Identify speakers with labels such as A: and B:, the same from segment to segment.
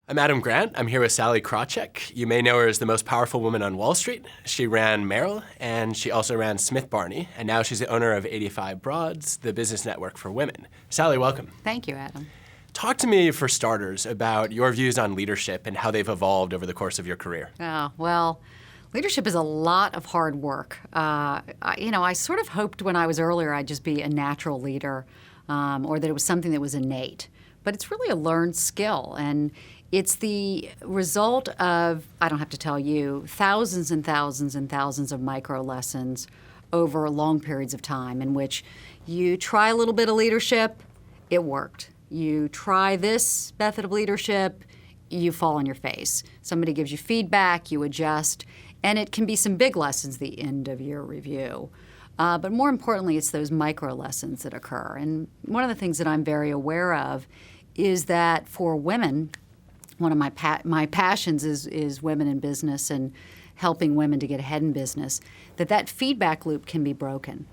A: I'm Adam Grant. I'm here with Sallie Krawcheck. You may know her as the most powerful woman on Wall Street. She ran Merrill, and she also ran Smith Barney, and now she's the owner of 85 Broads, the business network for women. Sallie, welcome.
B: Thank you, Adam.
A: Talk to me, for starters, about your views on leadership and how they've evolved over the course of your career.
B: Well, leadership is a lot of hard work. I sort of hoped when I was earlier I'd just be a natural leader, or that it was something that was innate. But it's really a learned skill, and it's the result of, I don't have to tell you, thousands and thousands and thousands of micro lessons over long periods of time in which you try a little bit of leadership, it worked. You try this method of leadership, you fall on your face. Somebody gives you feedback, you adjust, and it can be some big lessons at the end of your review. But more importantly, it's those micro lessons that occur. And one of the things that I'm very aware of is that for women, one of my passions is women in business and helping women to get ahead in business, that feedback loop can be broken.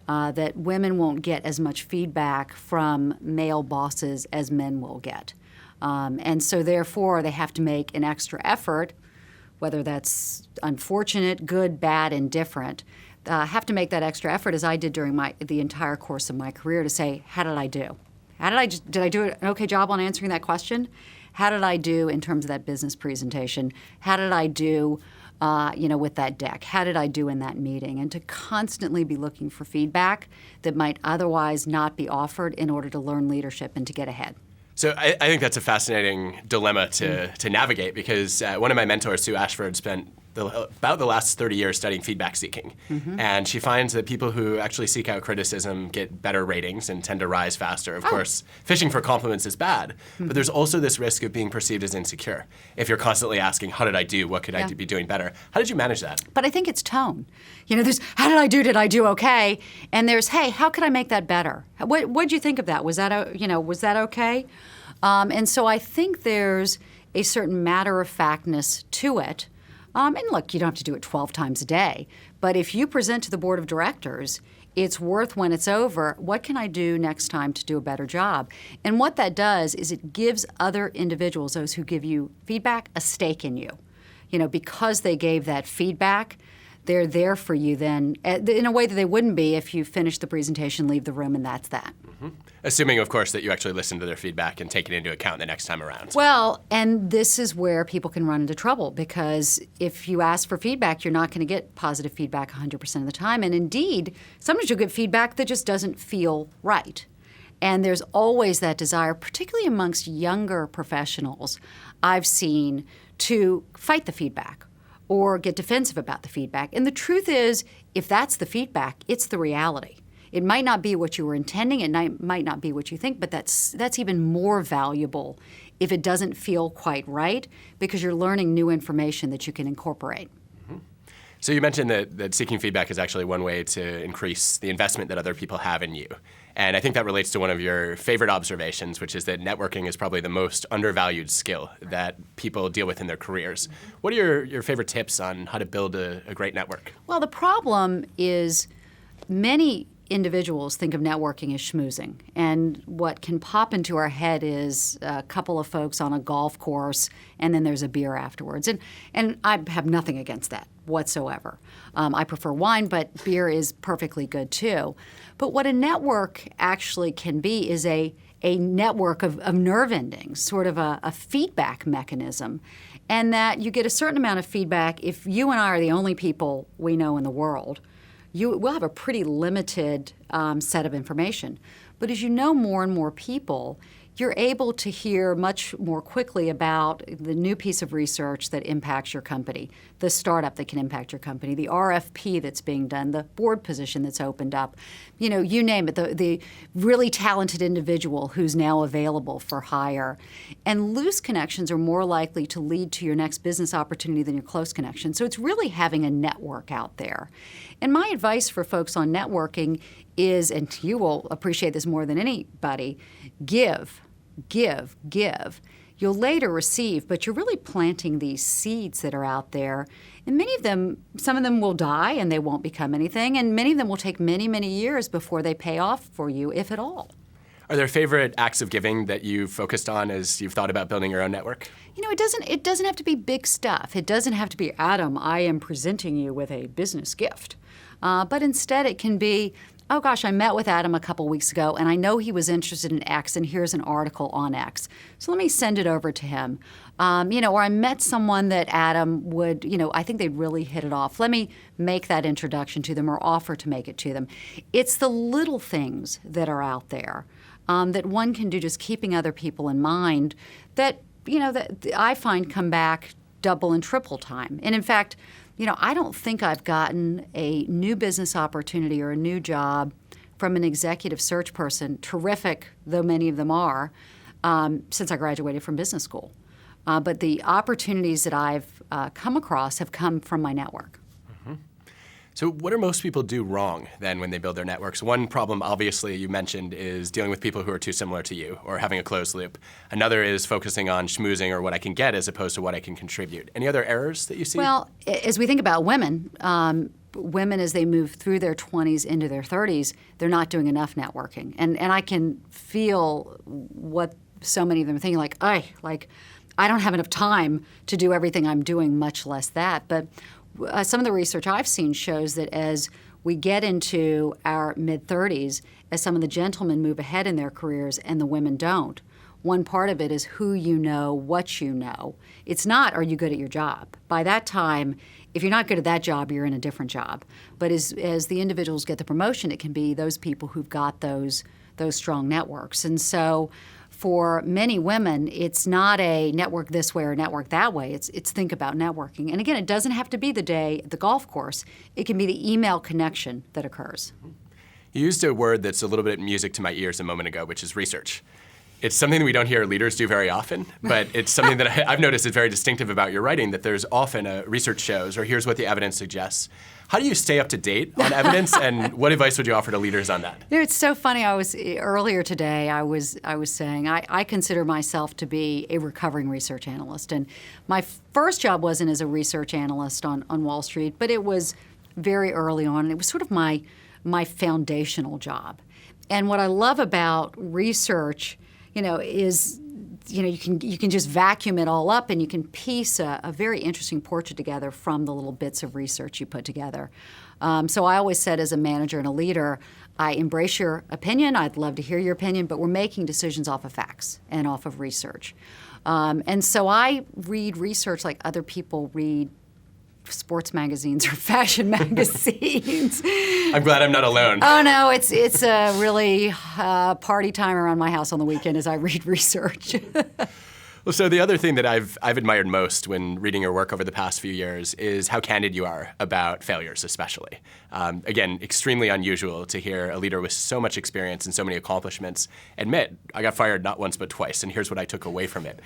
B: That women won't get as much feedback from male bosses as men will get. And so therefore they have to make an extra effort, whether that's unfortunate, good, bad, indifferent, have to make that extra effort, as I did during the entire course of my career, to say, how did I do? Did I do an okay job on answering that question? How did I do in terms of that business presentation? How did I do, with that deck? How did I do in that meeting? And to constantly be looking for feedback that might otherwise not be offered in order to learn leadership and to get ahead.
A: So I think that's a fascinating dilemma to navigate, because one of my mentors, Sue Ashford, spent about the last 30 years studying feedback seeking. Mm-hmm. And she finds that people who actually seek out criticism get better ratings and tend to rise faster. Of course, fishing for compliments is bad, but there's also this risk of being perceived as insecure. If you're constantly asking, how did I do? What could I be doing better? How did you manage that?
B: But I think it's tone. There's, how did I do? Did I do okay? And there's, hey, how could I make that better? What did you think of that? Was that okay? And so I think there's a certain matter-of-factness to it. And look, you don't have to do it 12 times a day. But if you present to the board of directors, it's worth, when it's over, what can I do next time to do a better job? And what that does is it gives other individuals, those who give you feedback, a stake in you. Because they gave that feedback, they're there for you then in a way that they wouldn't be if you finish the presentation, leave the room, and that's that.
A: Mm-hmm. Assuming, of course, that you actually listen to their feedback and take it into account the next time around.
B: Well, and this is where people can run into trouble, because if you ask for feedback, you're not going to get positive feedback 100% of the time. And indeed, sometimes you'll get feedback that just doesn't feel right. And there's always that desire, particularly amongst younger professionals, I've seen, to fight the feedback or get defensive about the feedback. And the truth is, if that's the feedback, it's the reality. It might not be what you were intending, it might not be what you think, but that's even more valuable if it doesn't feel quite right, because you're learning new information that you can incorporate.
A: Mm-hmm. So you mentioned that seeking feedback is actually one way to increase the investment that other people have in you. And I think that relates to one of your favorite observations, which is that networking is probably the most undervalued skill that people deal with in their careers. What are your favorite tips on how to build a great network?
B: Well, the problem is many individuals think of networking as schmoozing. And what can pop into our head is a couple of folks on a golf course, and then there's a beer afterwards. And I have nothing against that whatsoever. I prefer wine, but beer is perfectly good too. But what a network actually can be is a network of nerve endings, sort of a feedback mechanism. And that you get a certain amount of feedback. If you and I are the only people we know in the world, we'll have a pretty limited set of information. But as you know more and more people, you're able to hear much more quickly about the new piece of research that impacts your company, the startup that can impact your company, the RFP that's being done, the board position that's opened up, you name it, the really talented individual who's now available for hire. And loose connections are more likely to lead to your next business opportunity than your close connections. So it's really having a network out there. And my advice for folks on networking is, and you will appreciate this more than anybody, give. You'll later receive, but you're really planting these seeds that are out there. And many of them, some of them will die and they won't become anything, and many of them will take many, many years before they pay off for you, if at all.
A: Are there favorite acts of giving that you've focused on as you've thought about building your own network?
B: It doesn't have to be big stuff. It doesn't have to be, Adam, I am presenting you with a business gift. But instead it can be, oh gosh, I met with Adam a couple weeks ago and I know he was interested in X and here's an article on X. So let me send it over to him. Or I met someone that Adam would, I think they'd really hit it off. Let me make that introduction to them or offer to make it to them. It's the little things that are out there that one can do, just keeping other people in mind that, that I find come back double and triple time. And in fact, I don't think I've gotten a new business opportunity or a new job from an executive search person, terrific though many of them are, since I graduated from business school. But the opportunities that I've come across have come from my network.
A: So what do most people do wrong then when they build their networks? One problem, obviously, you mentioned is dealing with people who are too similar to you or having a closed loop. Another is focusing on schmoozing or what I can get as opposed to what I can contribute. Any other errors that you see?
B: Well, as we think about women, women as they move through their 20s into their 30s, they're not doing enough networking. And I can feel what so many of them are thinking, I don't have enough time to do everything I'm doing, much less that. But some of the research I've seen shows that as we get into our mid-30s, as some of the gentlemen move ahead in their careers and the women don't, one part of it is who you know, what you know. It's not, are you good at your job? By that time, if you're not good at that job, you're in a different job. But as the individuals get the promotion, it can be those people who've got those strong networks. And so for many women, it's not a network this way or network that way. It's think about networking. And again, it doesn't have to be the day at the golf course. It can be the email connection that occurs.
A: You used a word that's a little bit music to my ears a moment ago, which is research. It's something that we don't hear leaders do very often, but it's something that I've noticed is very distinctive about your writing, that there's often a research shows, or here's what the evidence suggests. How do you stay up to date on evidence, and what advice would you offer to leaders on that?
B: It's so funny. Earlier today, I was saying I consider myself to be a recovering research analyst, and my first job wasn't as a research analyst on Wall Street, but it was very early on, and it was sort of my foundational job. And what I love about research, is you can just vacuum it all up and you can piece a very interesting portrait together from the little bits of research you put together. So I always said as a manager and a leader, I embrace your opinion, I'd love to hear your opinion, but we're making decisions off of facts and off of research. And so I read research like other people read sports magazines or fashion magazines.
A: I'm glad I'm not alone.
B: Oh no, it's a really party time around my house on the weekend as I read research.
A: Well, so the other thing that I've admired most when reading your work over the past few years is how candid you are about failures, especially. Again, extremely unusual to hear a leader with so much experience and so many accomplishments admit, I got fired not once but twice, and here's what I took away from it.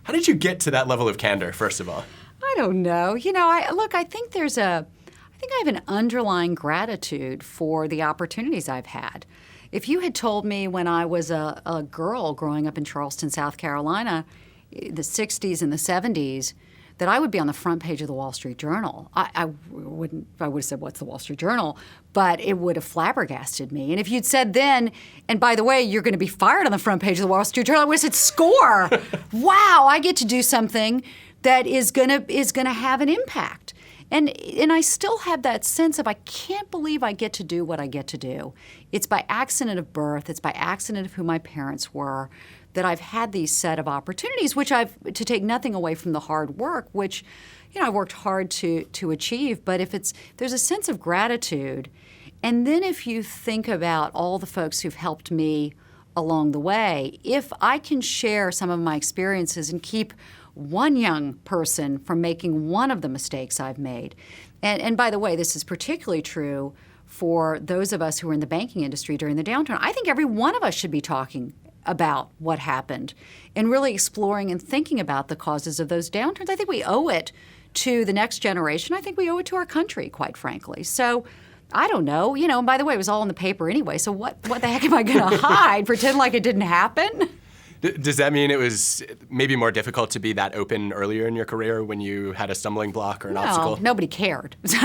A: How did you get to that level of candor, first of all?
B: I don't know. I think I have an underlying gratitude for the opportunities I've had. If you had told me when I was a girl growing up in Charleston, South Carolina, the 60s and the 70s, that I would be on the front page of the Wall Street Journal, I would have said, what's the Wall Street Journal? But it would have flabbergasted me. And if you'd said then, and by the way, you're going to be fired on the front page of the Wall Street Journal, I would have said, score! Wow, I get to do something that is gonna have an impact. And I still have that sense of I can't believe I get to do what I get to do. It's by accident of birth, it's by accident of who my parents were, that I've had these set of opportunities, which to take nothing away from the hard work, which I worked hard to achieve. But there's a sense of gratitude. And then if you think about all the folks who've helped me along the way, if I can share some of my experiences and keep one young person from making one of the mistakes I've made. And by the way, this is particularly true for those of us who were in the banking industry during the downturn. I think every one of us should be talking about what happened and really exploring and thinking about the causes of those downturns. I think we owe it to the next generation. I think we owe it to our country, quite frankly. So I don't know. And by the way, it was all in the paper anyway, so what the heck am I going to hide? Pretend like it didn't happen?
A: Does that mean it was maybe more difficult to be that open earlier in your career when you had a stumbling block or an obstacle?
B: Nobody cared. So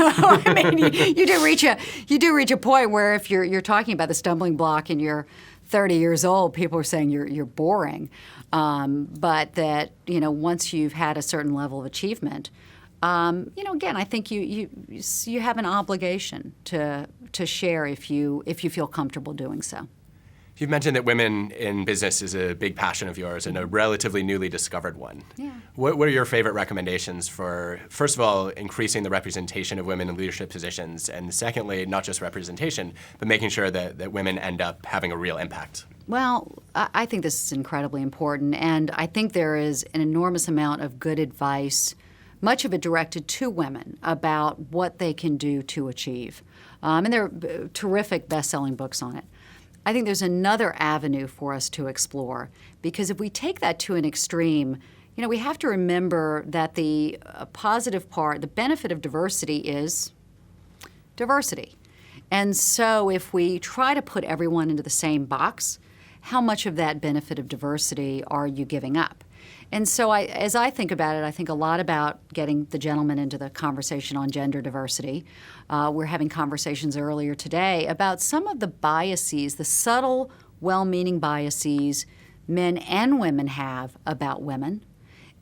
B: you do reach a point where if you're talking about the stumbling block and you're 30 years old, people are saying you're boring. But that, once you've had a certain level of achievement, again, I think you have an obligation to share if you feel comfortable doing so.
A: You've mentioned that women in business is a big passion of yours and a relatively newly discovered one.
B: Yeah.
A: What are your favorite recommendations for, first of all, increasing the representation of women in leadership positions, and secondly, not just representation, but making sure that women end up having a real impact?
B: Well, I think this is incredibly important, and I think there is an enormous amount of good advice, much of it directed to women, about what they can do to achieve. And there are terrific best-selling books on it. I think there's another avenue for us to explore, because if we take that to an extreme, we have to remember that the positive part, the benefit of diversity is diversity. And so if we try to put everyone into the same box, how much of that benefit of diversity are you giving up? And so as I think about it, I think a lot about getting the gentleman into the conversation on gender diversity. We're having conversations earlier today about some of the biases, the subtle, well-meaning biases men and women have about women,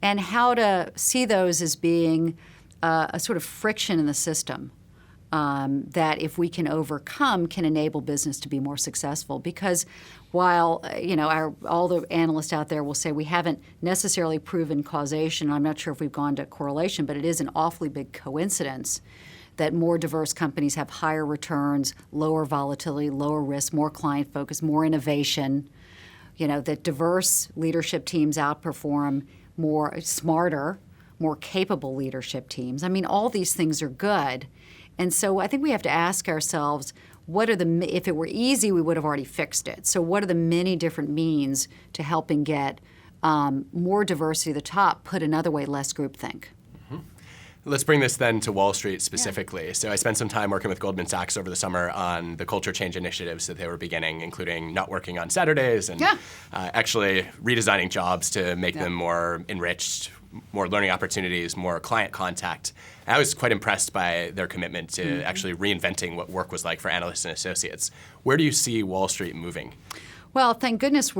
B: and how to see those as being a sort of friction in the system that if we can overcome can enable business to be more successful. Because while all the analysts out there will say we haven't necessarily proven causation, I'm not sure if we've gone to correlation, but it is an awfully big coincidence that more diverse companies have higher returns, lower volatility, lower risk, more client focus, more innovation. That diverse leadership teams outperform more smarter, more capable leadership teams. I mean, all these things are good. And so I think we have to ask ourselves, if it were easy, we would have already fixed it. So what are the many different means to helping get more diversity at the top, put another way, less groupthink?
A: Let's bring this then to Wall Street specifically. Yeah. So I spent some time working with Goldman Sachs over the summer on the culture change initiatives that they were beginning, including not working on Saturdays and actually redesigning jobs to make them more enriched, more learning opportunities, more client contact. I was quite impressed by their commitment to actually reinventing what work was like for analysts and associates. Where do you see Wall Street moving?
B: Well, thank goodness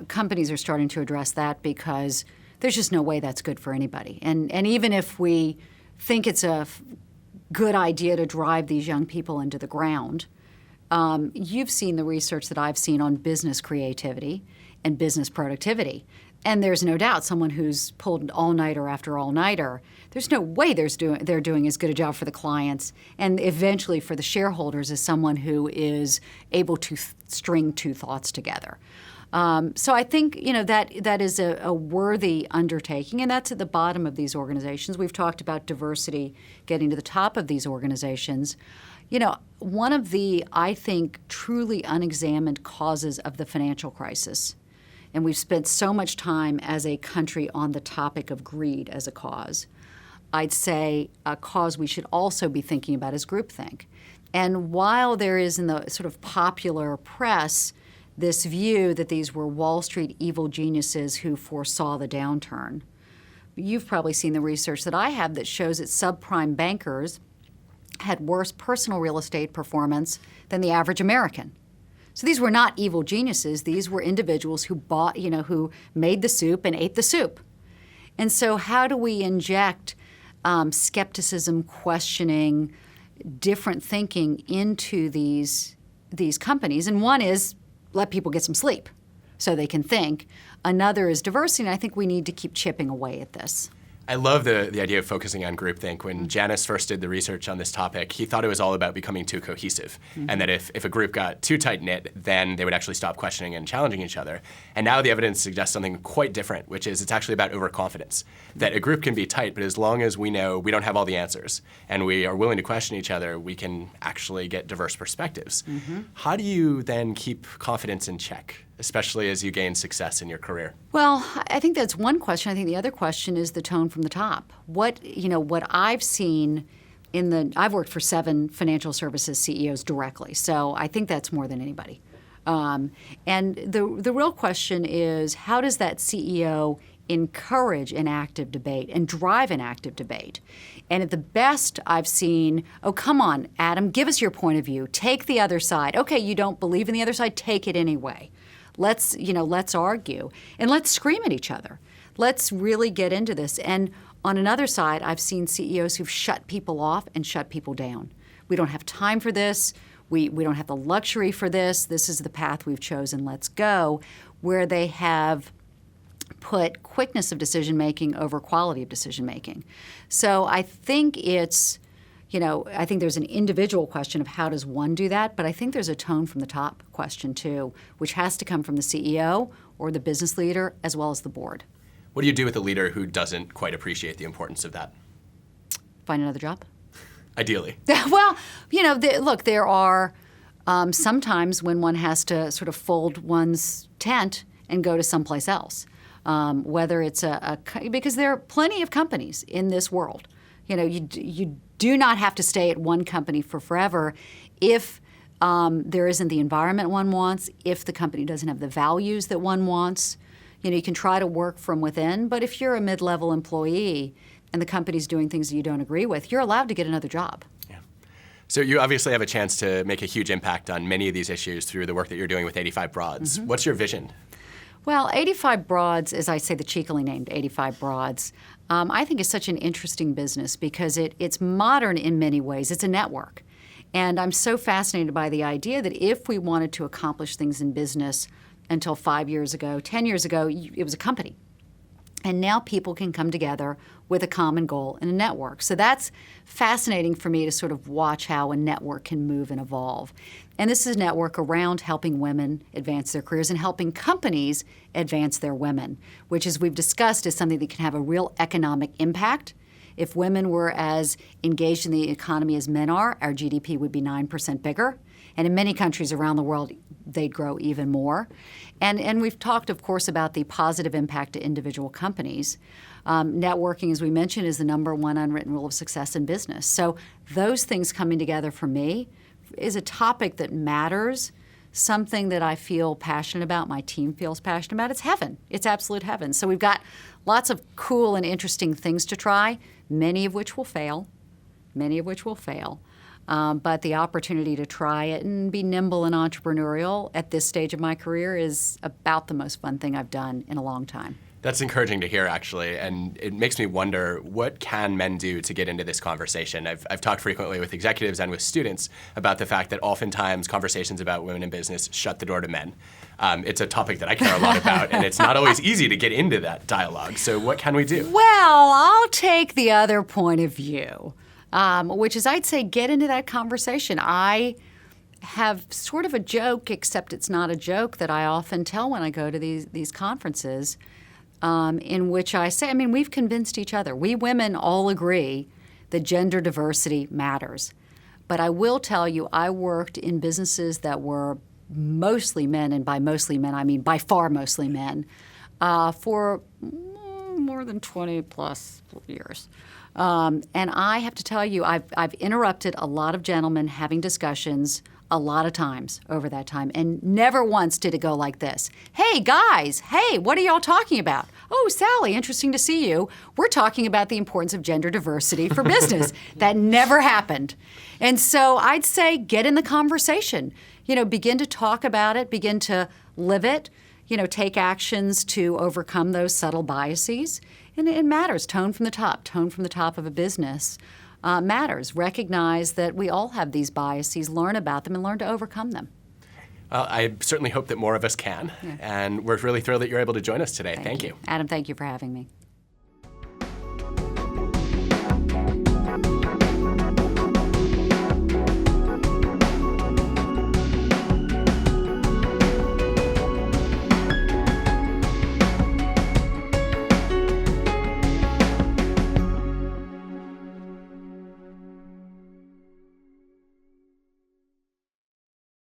B: companies are starting to address that, because there's just no way that's good for anybody. And even if we think it's a good idea to drive these young people into the ground, you've seen the research that I've seen on business creativity and business productivity. And there's no doubt someone who's pulled all-nighter after all-nighter, there's no way they're doing as good a job for the clients and eventually for the shareholders as someone who is able to string two thoughts together. So I think that is a worthy undertaking, and that's at the bottom of these organizations. We've talked about diversity getting to the top of these organizations. One of the, I think, truly unexamined causes of the financial crisis, and we've spent so much time as a country on the topic of greed as a cause, I'd say a cause we should also be thinking about is groupthink. And while there is in the sort of popular press this view that these were Wall Street evil geniuses who foresaw the downturn, you've probably seen the research that I have that shows that subprime bankers had worse personal real estate performance than the average American. So these were not evil geniuses. These were individuals who bought, who made the soup and ate the soup. And so how do we inject skepticism, questioning, different thinking into these companies? And one is let people get some sleep so they can think. Another is diversity, and I think we need to keep chipping away at this.
A: I love the idea of focusing on groupthink. When Janice first did the research on this topic, he thought it was all about becoming too cohesive, and that if a group got too tight-knit, then they would actually stop questioning and challenging each other. And now the evidence suggests something quite different, which is it's actually about overconfidence. That a group can be tight, but as long as we know we don't have all the answers and we are willing to question each other, we can actually get diverse perspectives. How do you then keep confidence in check, especially as you gain success in your career?
B: Well, I think that's one question. I think the other question is the tone from the top. What I've seen I've worked for 7 financial services CEOs directly, so I think that's more than anybody. And the real question is, how does that CEO encourage an active debate and drive an active debate? And at the best I've seen, oh, come on, Adam, give us your point of view. Take the other side. Okay, you don't believe in the other side, take it anyway. let's argue, and let's scream at each other. Let's really get into this. And on another side, I've seen CEOs who've shut people off and shut people down. We don't have time for this. We don't have the luxury for this. This is the path we've chosen. Let's go. Where they have put quickness of decision-making over quality of decision-making. So I think it's, I think there's an individual question of how does one do that, but I think there's a tone from the top question too, which has to come from the CEO or the business leader as well as the board.
A: What do you do with a leader who doesn't quite appreciate the importance of that?
B: Find another job.
A: Ideally.
B: Well, look, there are sometimes when one has to sort of fold one's tent and go to someplace else, whether it's because there are plenty of companies in this world. You do not have to stay at one company for forever if there isn't the environment one wants, if the company doesn't have the values that one wants. You can try to work from within, but if you're a mid-level employee and the company's doing things that you don't agree with, you're allowed to get another job.
A: Yeah. So you obviously have a chance to make a huge impact on many of these issues through the work that you're doing with 85 Broads. What's your vision?
B: Well, 85 Broads, as I say, the cheekily named 85 Broads, I think is such an interesting business because it's modern in many ways. It's a network. And I'm so fascinated by the idea that if we wanted to accomplish things in business until 5 years ago, 10 years ago, it was a company. And now people can come together with a common goal in a network. So that's fascinating for me to sort of watch how a network can move and evolve. And this is a network around helping women advance their careers and helping companies advance their women, which, as we've discussed, is something that can have a real economic impact. If women were as engaged in the economy as men are, our GDP would be 9% bigger. And in many countries around the world, they'd grow even more. And we've talked, of course, about the positive impact to individual companies. Networking, as we mentioned, is the number one unwritten rule of success in business. So those things coming together for me is a topic that matters, something that I feel passionate about, my team feels passionate about. It's heaven. It's absolute heaven. So we've got lots of cool and interesting things to try, many of which will fail. But the opportunity to try it and be nimble and entrepreneurial at this stage of my career is about the most fun thing I've done in a long time.
A: That's encouraging to hear, actually, and it makes me wonder, what can men do to get into this conversation? I've talked frequently with executives and with students about the fact that oftentimes conversations about women in business shut the door to men. It's a topic that I care a lot about, and it's not always easy to get into that dialogue. So what can we do?
B: Well, I'll take the other point of view, which is I'd say get into that conversation. I have sort of a joke, except it's not a joke, that I often tell when I go to these conferences, in which I say, we've convinced each other. We women all agree that gender diversity matters. But I will tell you, I worked in businesses that were mostly men, and by mostly men, I mean by far mostly men, for more than 20 plus years. And I have to tell you, I've interrupted a lot of gentlemen having discussions a lot of times over that time, and never once did it go like this. Hey, guys, hey, what are y'all talking about? Oh, Sallie, interesting to see you. We're talking about the importance of gender diversity for business. That never happened. And so I'd say get in the conversation. Begin to talk about it, begin to live it, take actions to overcome those subtle biases. And it matters. Tone from the top of a business. Matters. Recognize that we all have these biases, learn about them, and learn to overcome them.
A: Well, I certainly hope that more of us can. Yeah. And we're really thrilled that you're able to join us today. Thank you.
B: Adam, thank you for having me.